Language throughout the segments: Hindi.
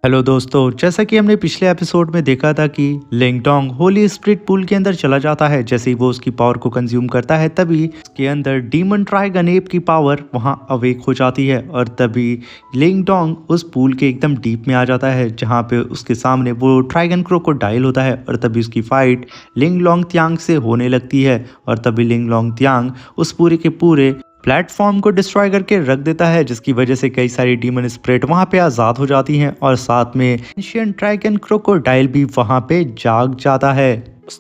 हेलो दोस्तों, जैसा कि हमने पिछले एपिसोड में देखा था कि लिंगडोंग होली स्प्रिट पूल के अंदर चला जाता है। जैसे ही वो उसकी पावर को कंज्यूम करता है तभी उसके अंदर डीमन ट्राइगन एप की पावर वहां अवेक हो जाती है और तभी लिंगडोंग उस पूल के एकदम डीप में आ जाता है जहां पे उसके सामने वो ट्राइगन क्रोकोडाइल होता है और तभी उसकी फाइट लिंगलोंग त्यांग से होने लगती है और तभी लिंगलोंग त्यांग उस पूरे के पूरे प्लेटफॉर्म को डिस्ट्रॉय करके रख देता है, जिसकी वजह से कई सारी डीमन स्पिरिट वहां पे आजाद हो जाती हैं और साथ में एंशिएंट ड्रैगन क्रोकोडाइल भी वहां पे जाग जाता है।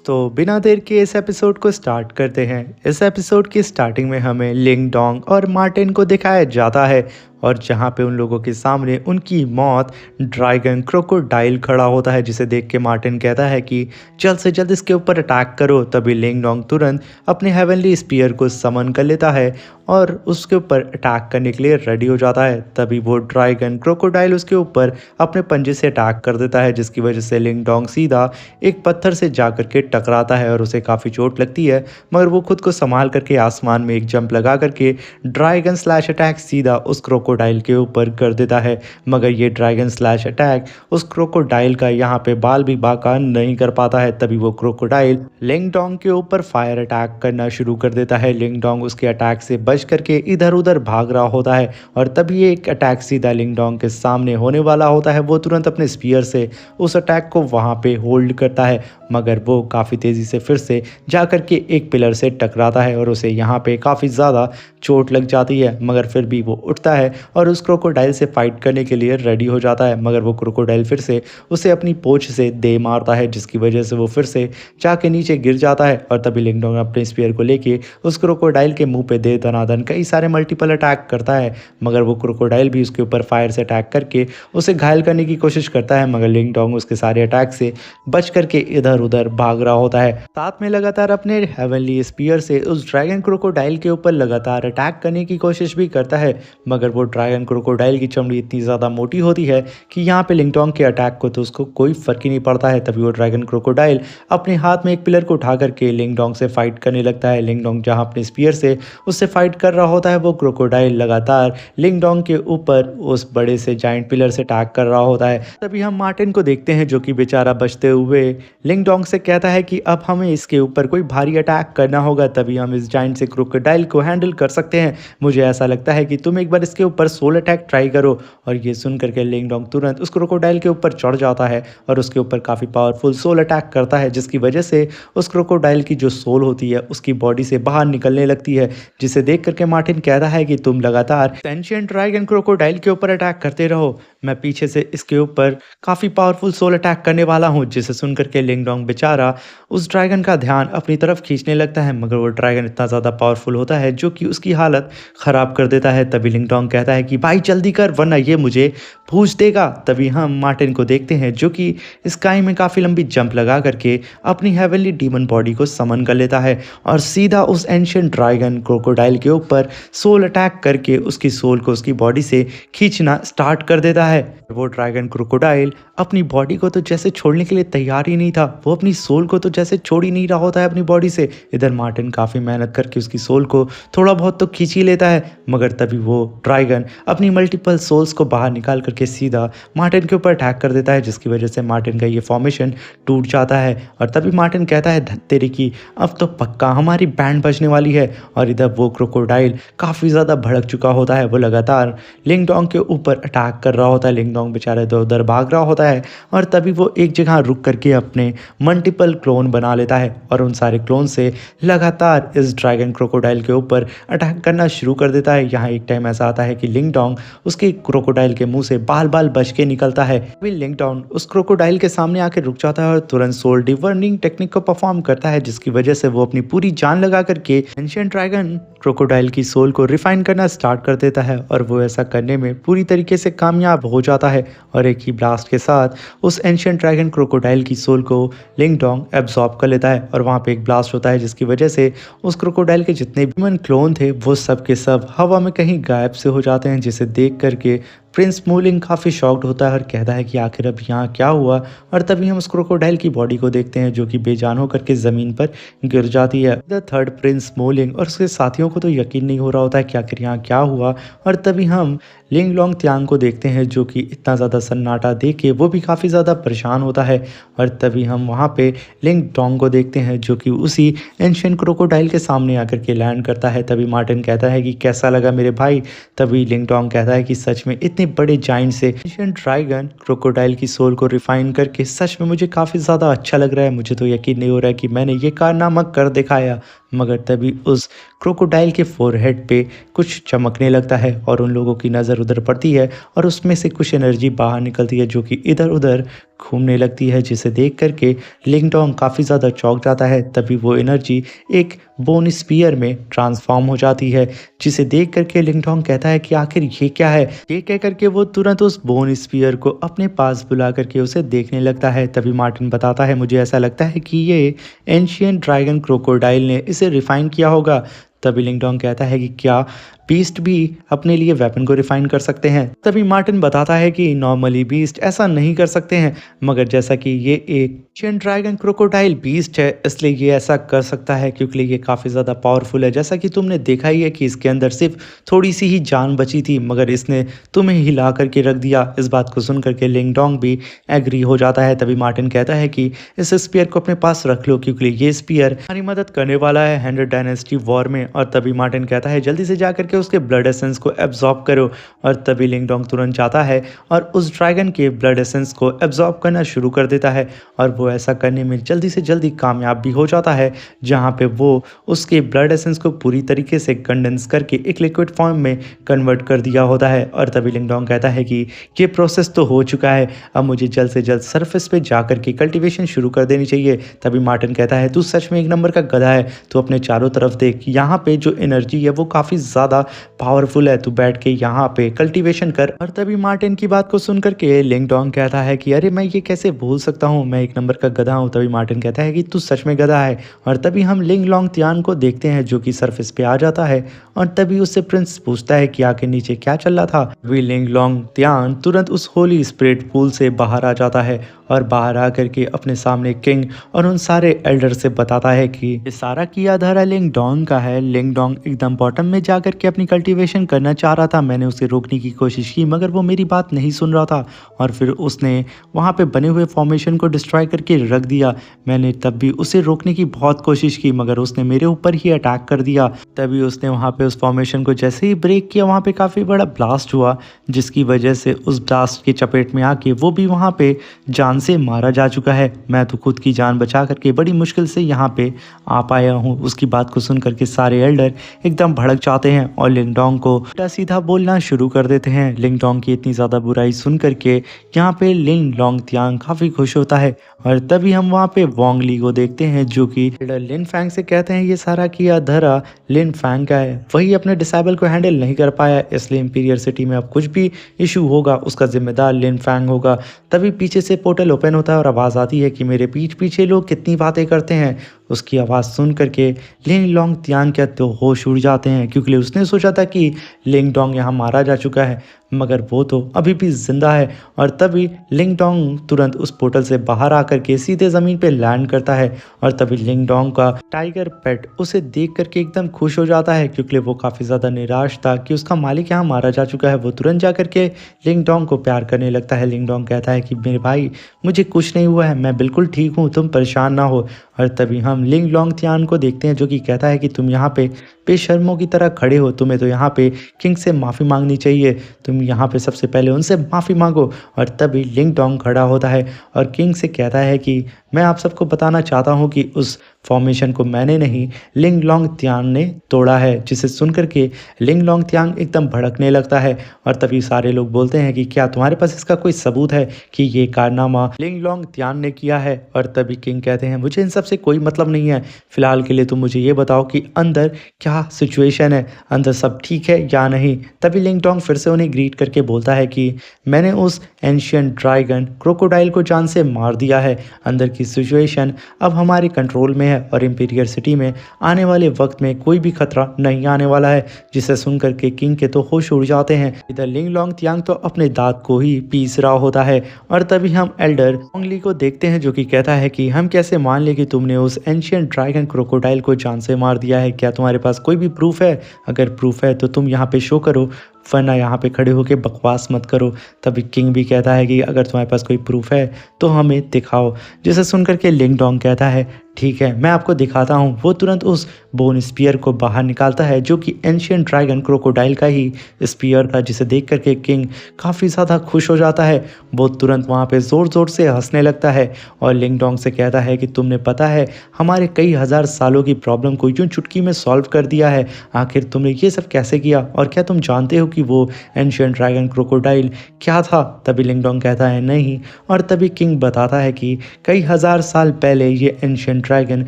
तो बिना देर के इस एपिसोड को स्टार्ट करते हैं। इस एपिसोड की स्टार्टिंग में हमें लिंगडोंग और मार्टिन को दिखाया जाता है और जहाँ पे उन लोगों के सामने उनकी मौत ड्रैगन क्रोकोडाइल खड़ा होता है, जिसे देख के मार्टिन कहता है कि जल्द से जल्द इसके ऊपर अटैक करो। तभी लिंगडोंग तुरंत अपने हेवनली स्पीयर को समन कर लेता है और उसके ऊपर अटैक करने के लिए रेडी हो जाता है। तभी वो ड्रैगन क्रोकोडाइल उसके ऊपर अपने पंजे से अटैक कर देता है, जिसकी वजह से लिंगडोंग सीधा एक पत्थर से जा करके टकराता है और उसे काफ़ी चोट लगती है, मगर वो खुद को संभाल करके आसमान में एक जंप लगा करके ड्रैगन स्लैश अटैक सीधा उस क्रोकोडाइल के ऊपर कर देता है। मगर ये ड्रैगन स्लैश अटैक उस क्रोकोडाइल का यहाँ पे बाल भी बाका नहीं कर पाता है। तभी वो क्रोकोडाइल लिंगडोंग के ऊपर फायर अटैक करना शुरू कर देता है। लिंगडोंग उसके अटैक से बच करके इधर उधर भाग रहा होता है और तभी एक अटैक सीधा लिंगडोंग के सामने होने वाला होता है। वो तुरंत अपने स्पीयर से उस अटैक को वहां पे होल्ड करता है, मगर वो काफ़ी तेज़ी से फिर से जा करके एक पिलर से टकराता है और उसे यहाँ पे काफ़ी ज़्यादा चोट लग जाती है। मगर फिर भी वो उठता है और उस क्रोकोडाइल से फाइट करने के लिए रेडी हो जाता है, मगर वो क्रोकोडाइल फिर से उसे अपनी पोंछ से दे मारता है, जिसकी वजह से वो फिर से जाके नीचे गिर जाता है। और तभी लिंगडोंग अपने स्पीयर को लेके उस क्रोकोडाइल के मुंह पे दे दनादन कई सारे मल्टीपल अटैक करता है, मगर वो क्रोकोडाइल भी उसके ऊपर फायर से अटैक करके उसे घायल करने की कोशिश करता है, मगर लिंगडोंग उसके सारे अटैक से बच करके इधर उधर भाग रहा होता है। साथ में लगातार अपने हेवनली स्पीयर से उस ड्रैगन क्रोकोडाइल के ऊपर लगातार अटैक करने की कोशिश भी करता है, मगर वो ड्रैगन क्रोकोडाइल की चमड़ी इतनी ज़्यादा मोटी होती है कि यहाँ पे लिंगडोंग के अटैक को तो उसको कोई फर्क ही नहीं पड़ता है। तभी वो ड्रैगन क्रोकोडाइल अपने हाथ में एक पिलर को उठा करके लिंगडोंग से फाइट करने लगता है। लिंगडोंग जहाँ अपने स्पीयर से उससे फाइट कर रहा होता है, वो क्रोकोडाइल लगातार लिंगडोंग के ऊपर उस बड़े से जाइंट पिलर से अटैक कर रहा होता है। तभी हम मार्टिन को देखते हैं जो कि बेचारा बचते हुए लिंगडोंग से कहता है कि अब हमें इसके ऊपर कोई भारी अटैक करना होगा, तभी हम इस जाइंट से क्रोकोडाइल को हैंडल कर सकते हैं। मुझे ऐसा लगता है कि तुम एक बार इसके ऊपर सोल अटैक ट्राई करो। और ये सुन करके लिंगडोंग तुरंत उस क्रोकोडाइल के ऊपर चढ़ जाता है और उसके ऊपर काफ़ी पावरफुल सोल अटैक करता है, जिसकी वजह से उस क्रोकोडाइल की जो सोल होती है उसकी बॉडी से बाहर निकलने लगती है, जिसे देख करके मार्टिन कहता है कि तुम लगातार एंशिएंट ड्रैगन क्रोकोडाइल के ऊपर अटैक करते रहो, मैं पीछे से इसके ऊपर काफ़ी पावरफुल सोल अटैक करने वाला हूँ। जिसे सुन करके लिंगडोंग बेचारा उस ड्रैगन का ध्यान अपनी तरफ खींचने लगता है, मगर वो ड्रैगन इतना ज़्यादा पावरफुल होता है जो कि उसकी हालत ख़राब कर देता है। तभी लिंगडोंग कहता है कि भाई जल्दी कर वरना ये मुझे पूछ देगा। तभी हम मार्टिन को देखते हैं जो कि स्काई में काफ़ी लंबी जंप लगा करके अपनी हेवनली डीमन बॉडी को समन कर लेता है और सीधा उस एंशिएंट ड्रैगन क्रोकोडाइल के ऊपर सोल अटैक करके उसकी सोल को उसकी बॉडी से खींचना स्टार्ट कर देता है। वो ड्रैगन क्रोकोडाइल अपनी बॉडी को तो जैसे छोड़ने के लिए तैयार ही नहीं था, वो अपनी सोल को तो जैसे छोड़ ही नहीं रहा होता है अपनी बॉडी से। इधर मार्टिन काफ़ी मेहनत करके उसकी सोल को थोड़ा बहुत तो खींच ही लेता है, मगर तभी वो ड्रैगन अपनी मल्टीपल सोल्स को बाहर निकाल करके सीधा मार्टिन के ऊपर अटैक कर देता है, जिसकी वजह से मार्टिन का ये फॉर्मेशन टूट जाता है। और तभी मार्टिन कहता है धत्तेरी की अब तो पक्का हमारी बैंड बजने वाली है। और इधर वो क्रोकोडाइल काफ़ी ज़्यादा भड़क चुका होता है, वो लगातार लिंगडोंग के ऊपर अटैक कर रहा होता है। लिंगडोंग बेचारा इधर उधर भाग रहा होता है और तभी वो एक जगह रुक करके अपने मल्टीपल क्लोन बना लेता है और उन सारे क्लोन से लगातार इस ड्रैगन क्रोकोडाइल के ऊपर अटैक करना शुरू कर देता है। यहाँ एक टाइम ऐसा आता है कि लिंगडोंग उसके क्रोकोडाइल के मुंह से बाल बाल बच के निकलता है। अभी लिंगडोंग उस क्रोकोडाइल के सामने आके रुक जाता है और तुरंत सोल डिवर्निंग टेक्निक को परफॉर्म करता है, जिसकी वजह से वो अपनी पूरी जान लगा करके एंशिएंट ड्रैगन क्रोकोडाइल की सोल को रिफाइन करना स्टार्ट कर देता है और वो ऐसा करने में पूरी तरीके से कामयाब हो जाता है। और एक ही ब्लास्ट के साथ उस एंशिएंट ड्रैगन क्रोकोडाइल की सोल को लिंगडोंग एब्जॉर्ब कर लेता है और वहाँ पे एक ब्लास्ट होता है, जिसकी वजह से उस क्रोकोडाइल के जितने भी ह्यूमन क्लोन थे वो सब के सब हवा में कहीं गायब से हो जाते हैं, जिसे देख करके प्रिंस मूलिंग काफ़ी शॉक्ड होता है और कहता है कि आखिर अब यहाँ क्या हुआ। और तभी हम उस क्रोकोडाइल की बॉडी को देखते हैं जो कि बेजान होकर के ज़मीन पर गिर जाती है। द थर्ड प्रिंस मूलिंग और उसके साथियों को तो यकीन नहीं हो रहा होता है कि आखिर यहाँ क्या हुआ। और तभी हम लिंग लोंग त्यांग को देखते हैं जो कि इतना ज़्यादा सन्नाटा देख के वो भी काफ़ी ज़्यादा परेशान होता है। और तभी हम वहाँ पे लिंग डोंग को देखते हैं जो कि उसी एंशियंट क्रोकोडाइल के सामने आकर के लैंड करता है। तभी मार्टिन कहता है कि कैसा लगा मेरे भाई। तभी लिंग डोंग कहता है कि सच में इतने बड़े जाइंट से एंशियंट ड्रैगन क्रोकोडाइल की सोल को रिफाइन करके सच में मुझे काफ़ी ज़्यादा अच्छा लग रहा है। मुझे तो यकीन नहीं हो रहा है कि मैंने ये कारनामा कर दिखाया। मगर तभी उस क्रोकोडाइल के फोरहेड पे कुछ चमकने लगता है और उन लोगों की नज़र उधर पड़ती है और उसमें से कुछ एनर्जी बाहर निकलती है जो कि इधर उधर घूमने लगती है, जिसे देख करके लिंग डोंग काफ़ी ज़्यादा चौंक जाता है। तभी वो एनर्जी एक बोन स्पीयर में ट्रांसफॉर्म हो जाती है, जिसे देख करके लिंग डोंग कहता है कि आखिर ये क्या है। ये कह करके वो तुरंत उस बोन स्पीयर को अपने पास बुला करके उसे देखने लगता है। तभी मार्टिन बताता है मुझे ऐसा लगता है कि ये एंशियंट ड्रैगन क्रोकोडाइल ने इसे रिफाइन किया होगा। तभी लिंग डोंग कहता है कि क्या बीस्ट भी अपने लिए वेपन को रिफाइन कर सकते हैं। तभी मार्टिन बताता है कि नॉर्मली बीस्ट ऐसा नहीं कर सकते हैं, मगर जैसा कि ये एक एंशियंट ड्रैगन क्रोकोडाइल बीस्ट है इसलिए ये ऐसा कर सकता है क्योंकि ये काफ़ी ज़्यादा पावरफुल है। जैसा कि तुमने देखा ही है कि इसके अंदर सिर्फ थोड़ी सी ही जान बची थी मगर इसने तुम्हें हिला करके रख दिया। इस बात को सुन करके लिंग डोंग भी एग्री हो जाता है। तभी मार्टिन कहता है कि इस स्पीयर को अपने पास रख लो क्योंकि ये स्पीयर हमारी मदद करने वाला है 100 डायनेस्टी वॉर में। और तभी मार्टिन कहता है जल्दी से जा करके उसके ब्लड एसेंस को एब्जॉर्ब करो। और तभी लिंग डोंग तुरंत जाता है और उस ड्रैगन के ब्लड एसेंस को एब्जॉर्ब करना शुरू कर देता है और वो ऐसा करने में जल्दी से जल्दी कामयाब भी हो जाता है, जहाँ पे वो उसके ब्लड एसेंस को पूरी तरीके से कंडेंस करके एक लिक्विड फॉर्म में कन्वर्ट कर दिया होता है। और तभी लिंग डोंग कहता है कि ये प्रोसेस तो हो चुका है, अब मुझे जल्द से जल्द सरफेस पे जा करके कल्टीवेशन शुरू कर देनी चाहिए। तभी मार्टिन कहता है तू सच में एक नंबर का गधा है, तू अपने चारों तरफ देख, यहाँ पे जो एनर्जी है वो काफ़ी ज़्यादा पावरफुल है, तू बैठ के यहाँ पे कल्टीवेशन कर। और तभी मार्टिन की बात को सुन करके लिंग डोंग कहता है कि अरे मैं ये कैसे भूल सकता हूँ, मैं एक नंबर का गधा हूँ। तभी मार्टिन कहता है कि तू सच में गधा है। और तभी हम लिंग लोंग त्यान को देखते हैं जो कि सरफेस पे आ जाता है और तभी उससे प्रिंस पूछता है कि आके नीचे क्या चल रहा था। वी लिंग लोंग त्यान तुरंत उस होली स्पिरिट पूल से बाहर आ जाता है और बाहर आकर के अपने सामने किंग और उन सारे एल्डर से बताता है कि ये सारा किया धरा लिंग डोंग का है। लिंग डोंग एकदम बॉटम में जा करके अपनी कल्टीवेशन करना चाह रहा था, मैंने उसे रोकने की कोशिश की मगर वो मेरी बात नहीं सुन रहा था और फिर उसने वहाँ पे बने हुए फॉर्मेशन को डिस्ट्रॉय करके रख दिया। मैंने तब भी उसे रोकने की बहुत कोशिश की मगर उसने मेरे ऊपर ही अटैक कर दिया। तभी उसने वहाँ पे उस फॉर्मेशन को जैसे ही ब्रेक किया वहाँ पे काफ़ी बड़ा ब्लास्ट हुआ, जिसकी वजह से उस ब्लास्ट की चपेट में आके वो भी वहाँ पे जान से मारा जा चुका है। मैं तो खुद की जान बचा करके बड़ी मुश्किल से यहाँ पे आ पाया हूँ। उसकी बात को सुन करके सारे एल्डर एकदम भड़क जाते हैं और लिंग डोंग को उल्टा सीधा बोलना शुरू कर देते हैं। लिंग डोंग की इतनी ज़्यादा बुराई सुन करके यहाँ पे लिंग लोंग त्यान काफ़ी खुश होता है और तभी हम वहाँ पे वोंग ली को देखते हैं जो कि लिन फैंग से कहते हैं ये सारा किया धरा लिन फैंग का है, वही अपने डिसेबल को हैंडल नहीं कर पाया इसलिए इंपीरियर सिटी में अब कुछ भी इशू होगा उसका जिम्मेदार लिन फैंग होगा। तभी पीछे से पोर्टल ओपन होता है और आवाज़ आती है कि मेरे पीठ पीछे लोग कितनी बातें करते हैं। उसकी आवाज़ सुन करके लिंग लोंग त्यान के तो होश उड़ जाते हैं क्योंकि उसने सोचा था कि लिंग डोंग यहाँ मारा जा चुका है मगर वो तो अभी भी जिंदा है। और तभी लिंग डोंग तुरंत उस पोर्टल से बाहर आकर के सीधे ज़मीन पे लैंड करता है और तभी लिंग डोंग का टाइगर पेट उसे देख करके एकदम खुश हो जाता है क्योंकि वो काफ़ी ज़्यादा निराश था कि उसका मालिक यहाँ मारा जा चुका है। वो तुरंत जा करके लिंग डोंग को प्यार करने लगता है। लिंग डोंग कहता है कि मेरे भाई मुझे कुछ नहीं हुआ है, मैं बिल्कुल ठीक हूँ, तुम परेशान ना हो। और तभी हम लिंग लोंग त्यान को देखते हैं जो कि कहता है कि तुम यहाँ पे बेशर्मों की तरह खड़े हो, तुम्हें तो यहाँ पे किंग से माफ़ी मांगनी चाहिए, तुम यहाँ पे सबसे पहले उनसे माफ़ी मांगो। और तभी लिंग डोंग खड़ा होता है और किंग से कहता है कि मैं आप सबको बताना चाहता हूँ कि उस फॉर्मेशन को मैंने नहीं लिंग लोंग त्यान ने तोड़ा है। जिसे सुनकर के लिंग लोंग त्यान एकदम भड़कने लगता है और तभी सारे लोग बोलते हैं कि क्या तुम्हारे पास इसका कोई सबूत है कि ये कारनामा लिंग लोंग त्यान ने किया है। और तभी किंग कहते हैं मुझे इन सब से कोई मतलब नहीं है, फिलहाल के लिए तुम मुझे ये बताओ कि अंदर क्या सिचुएशन है, अंदर सब ठीक है या नहीं। तभी लिंग डोंग फिर से उन्हें ग्रीट करके बोलता है कि मैंने उस एंशियंट ड्रैगन क्रोकोडाइल को जान से मार दिया है, अंदर की सिचुएशन अब हमारे कंट्रोल में है और इंपीरियर सिटी में आने वाले वक्त में कोई भी खतरा नहीं आने वाला है। जिसे सुनकर के किंग के तो होश उड़ जाते हैं। इधर लिंग लोंग त्यान तो अपने दांत को ही पीस रहा होता है और तभी हम एल्डर ओंगली को देखते हैं जो कि कहता है कि हम कैसे मान ले कि तुमने उस एंशियंट ड्रैगन क्रोकोडाइल को जान से मार दिया है, क्या तुम्हारे पास कोई भी प्रूफ है? अगर प्रूफ है तो तुम यहाँ पे शो करो। वरना यहाँ पे खड़े होके बकवास मत करो। तभी किंग भी कहता है कि अगर तुम्हारे पास कोई प्रूफ है तो हमें दिखाओ। जिसे सुनकर के लिंग डोंग कहता है ठीक है, मैं आपको दिखाता हूँ। वो तुरंत उस बोन स्पीयर को बाहर निकालता है जो कि एंशियंट ड्रैगन क्रोकोडाइल का ही स्पीयर था, जिसे देख करके किंग काफ़ी ज़्यादा खुश हो जाता है। वो तुरंत वहाँ पे ज़ोर ज़ोर से हंसने लगता है और लिंग डोंग से कहता है कि तुमने पता है हमारे कई हज़ार सालों की प्रॉब्लम को यूं चुटकी में सॉल्व कर दिया है। आखिर तुमने ये सब कैसे किया और क्या तुम जानते हो कि वो एंशियंट ड्रैगन क्रोकोडाइल क्या था? तभी लिंग डोंग कहता है नहीं, और तभी किंग बताता है कि कई हज़ार साल पहले ये एंशियंट ड्रैगन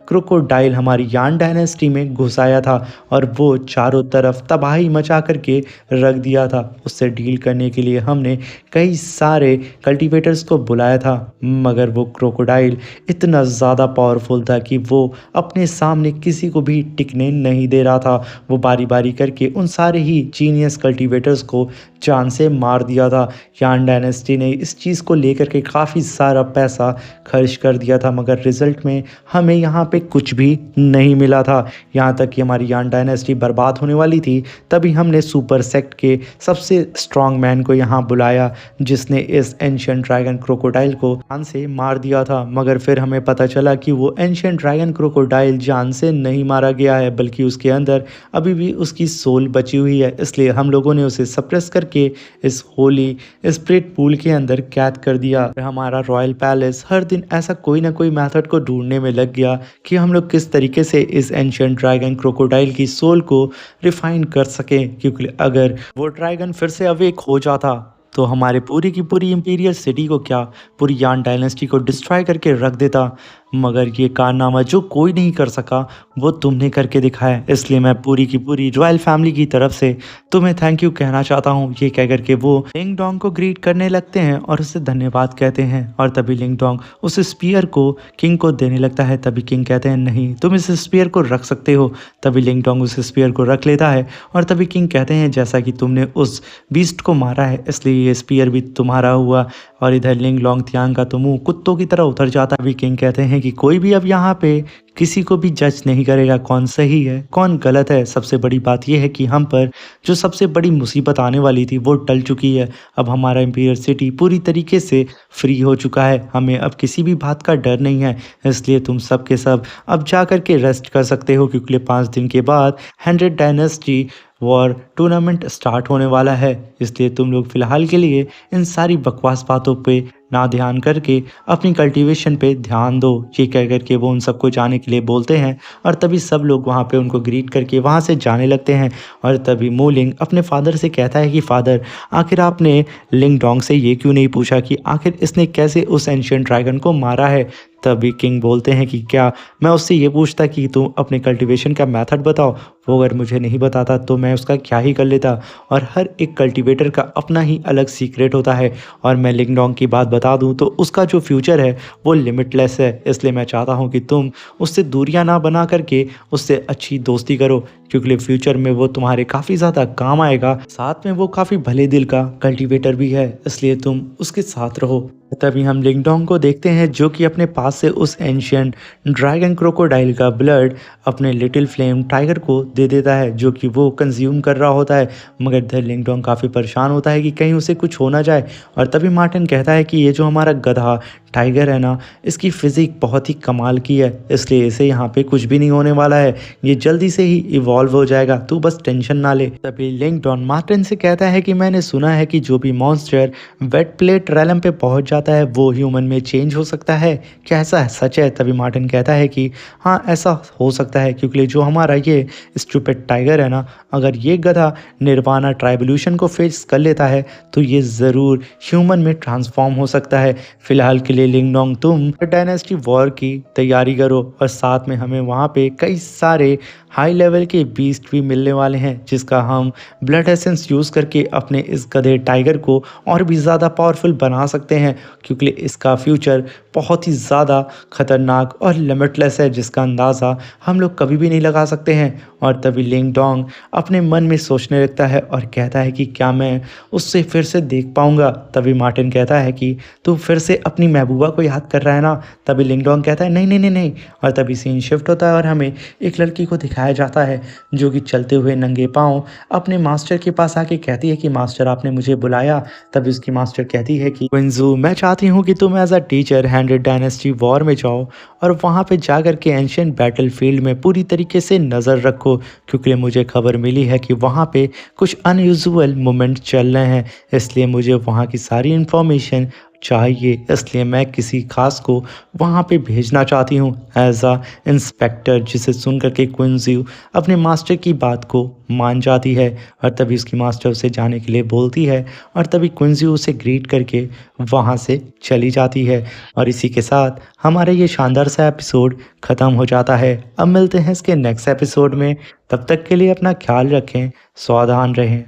क्रोकोडाइल हमारी यान डायनेस्टी में घुस आया था और वो चारों तरफ तबाही मचा करके रख दिया था। उससे डील करने के लिए हमने कई सारे कल्टीवेटर्स को बुलाया था, मगर वो क्रोकोडाइल इतना ज़्यादा पावरफुल था कि वो अपने सामने किसी को भी टिकने नहीं दे रहा था। वो बारी बारी करके उन सारे ही जीनियस कल्टीवेटर्स को जान से मार दिया था। यान डायनेस्टी ने इस चीज़ को लेकर के काफ़ी सारा पैसा खर्च कर दिया था, मगर रिजल्ट में हमें यहाँ पे कुछ भी नहीं मिला था। यहाँ तक कि हमारी यान डायनेस्टी बर्बाद होने वाली थी। तभी हमने सुपर सेक्ट के सबसे स्ट्रॉन्ग मैन को यहाँ बुलाया, जिसने इस एंशियंट ड्रैगन क्रोकोडाइल को जान से मार दिया था। मगर फिर हमें पता चला कि वो एंशियंट ड्रैगन क्रोकोडाइल जान से नहीं मारा गया है, बल्कि उसके अंदर अभी भी उसकी सोल बची हुई है। इसलिए हम लोगों ने उसे सप्रेस करके इस होली स्पिरिट पूल के अंदर कैद कर दिया। हमारा रॉयल पैलेस हर दिन ऐसा कोई ना कोई मेथड को ढूंढने में लग गया कि हम लोग किस तरीके से इस एंशियंट ड्रैगन क्रोकोडाइल की सोल को रिफाइन कर सकें, क्योंकि अगर वो ड्रैगन फिर से अवेक हो जाता तो हमारे पूरी की पूरी इंपीरियल सिटी को क्या, पूरी यान डायनेस्टी को डिस्ट्रॉय करके रख देता। मगर ये कारनामा जो कोई नहीं कर सका वो तुमने करके दिखाया। इसलिए मैं पूरी की पूरी रॉयल फैमिली की तरफ से तुम्हें थैंक यू कहना चाहता हूँ। ये कह करके वो लिंग डोंग को ग्रीट करने लगते हैं और उसे धन्यवाद कहते हैं। और तभी लिंग डोंग उस स्पीयर को किंग को देने लगता है। तभी किंग कहते हैं नहीं, तुम इस स्पीयर को रख सकते हो। तभी लिंग डोंग उस स्पीयर को रख लेता है और तभी किंग कहते हैं जैसा कि तुमने उस बीस्ट को मारा है इसलिए ये स्पीयर भी तुम्हारा हुआ। और इधर लिंग लोंग तियांग का तो मुंह कुत्तों की तरह उतर जाता है। किंग कहते हैं कि कोई भी अब यहाँ पे किसी को भी जज नहीं करेगा कौन सही है कौन गलत है। सबसे बड़ी बात यह है कि हम पर जो सबसे बड़ी मुसीबत आने वाली थी वो टल चुकी है। अब हमारा इंपीरियल सिटी पूरी तरीके से फ्री हो चुका है। हमें अब किसी भी बात का डर नहीं है। इसलिए तुम सब के सब अब जा कर के रेस्ट कर सकते हो, क्योंकि 5 दिन के बाद 100 डायनेस्टी वॉर टूर्नामेंट स्टार्ट होने वाला है। इसलिए तुम लोग फिलहाल के लिए इन सारी बकवास बातों पे ना ध्यान करके अपनी कल्टीवेशन पे ध्यान दो। ये कह करके वो उन सबको जाने के लिए बोलते हैं और तभी सब लोग वहाँ पे उनको ग्रीट करके वहाँ से जाने लगते हैं। और तभी मूलिंग अपने फादर से कहता है कि फादर, आखिर आपने लिंग डोंग से ये क्यों नहीं पूछा कि आखिर इसने कैसे उस एंशियंट ड्रैगन को मारा है। तभी किंग बोलते हैं कि क्या मैं उससे ये पूछता कि तुम अपने कल्टीवेशन का मेथड बताओ, वो अगर मुझे नहीं बताता तो मैं उसका क्या ही कर लेता। और हर एक कल्टीवेटर का अपना ही अलग सीक्रेट होता है। और मैं लिंग डोंग की बात बता दूं तो उसका जो फ्यूचर है वो लिमिटलेस है। इसलिए मैं चाहता हूं कि तुम उससे दूरियां ना बना करके उससे अच्छी दोस्ती करो, क्योंकि फ्यूचर में वो तुम्हारे काफ़ी ज़्यादा काम आएगा। साथ में वो काफ़ी भले दिल का कल्टीवेटर भी है, इसलिए तुम उसके साथ रहो। तभी हम लिंग डोंग को देखते हैं जो कि अपने पास से उस एंशियंट ड्रैगन क्रोकोडाइल का ब्लड अपने लिटिल फ्लेम टाइगर को दे देता है, जो कि वो कंज्यूम कर रहा होता है। मगर इधर लिंग डोंग काफ़ी परेशान होता है कि कहीं उसे कुछ हो ना जाए। और तभी मार्टिन कहता है कि ये जो हमारा गधा टाइगर है ना, इसकी फिजिक बहुत ही कमाल की है, इसलिए इसे यहाँ पे कुछ भी नहीं होने वाला है, ये जल्दी से ही इवॉल्व हो जाएगा, तू बस टेंशन ना ले। तभी लिंग डोंग मार्टिन से कहता है कि मैंने सुना है कि जो भी मॉन्स्टर वेट प्लेट रैलम पे पहुंच जाता है वो ह्यूमन में चेंज हो सकता है, क्या ऐसा सच है? तभी मार्टिन कहता है कि हाँ ऐसा हो सकता है, क्योंकि जो हमारा ये स्टूपिड टाइगर है ना, अगर ये गधा निर्वाणा ट्राइबल्यूशन को फेस कर लेता है तो ये ज़रूर ह्यूमन में ट्रांसफॉर्म हो सकता है। फिलहाल के लिए लिंग डोंग तुम डायनेस्टी वॉर की तैयारी करो और साथ में हमें वहाँ पे कई सारे हाई लेवल के बीस्ट भी मिलने वाले हैं, जिसका हम ब्लड एसेंस यूज़ करके अपने इस गधे टाइगर को और भी ज़्यादा पावरफुल बना सकते हैं, क्योंकि इसका फ्यूचर बहुत ही ज़्यादा खतरनाक और लिमिटलेस है, जिसका अंदाज़ा हम लोग कभी भी नहीं लगा सकते हैं। और तभी लिंग डोंग अपने मन में सोचने लगता है और कहता है कि क्या मैं उससे फिर से देख पाऊँगा। तभी मार्टिन कहता है कि तू फिर से अपनी महबूबा को याद कर रहा है ना। तभी लिंग डोंग कहता है नहीं नहीं नहीं नहीं। और तभी सीन शिफ्ट होता है और हमें एक लड़की को दिखाया दिखाया जाता है, जो कि चलते हुए नंगे पाँव अपने मास्टर के पास आके कहती है कि मास्टर आपने मुझे बुलाया। तभी उसकी मास्टर कहती है कि क्विंजू, मैं चाहती हूँ कि तुम as a teacher 100 dynasty war में जाओ और वहाँ पे जाकर के एंशियंट बैटलफील्ड में पूरी तरीके से नज़र रखो, क्योंकि मुझे खबर मिली है कि वहाँ पे कुछ अनयूजुअल मोमेंट चल रहे हैं, इसलिए मुझे वहाँ की सारी इन्फॉर्मेशन चाहिए। इसलिए मैं किसी खास को वहाँ पे भेजना चाहती हूँ एज अ इंस्पेक्टर। जिसे सुन कर के क्विंजीव अपने मास्टर की बात को मान जाती है और तभी उसकी मास्टर उसे जाने के लिए बोलती है और तभी क्विंजीव उसे ग्रीट करके वहाँ से चली जाती है। और इसी के साथ हमारा ये शानदार सा एपिसोड ख़त्म हो जाता है। अब मिलते हैं इसके नेक्स्ट एपिसोड में, तब तक के लिए अपना ख्याल रखें, सावधान रहें।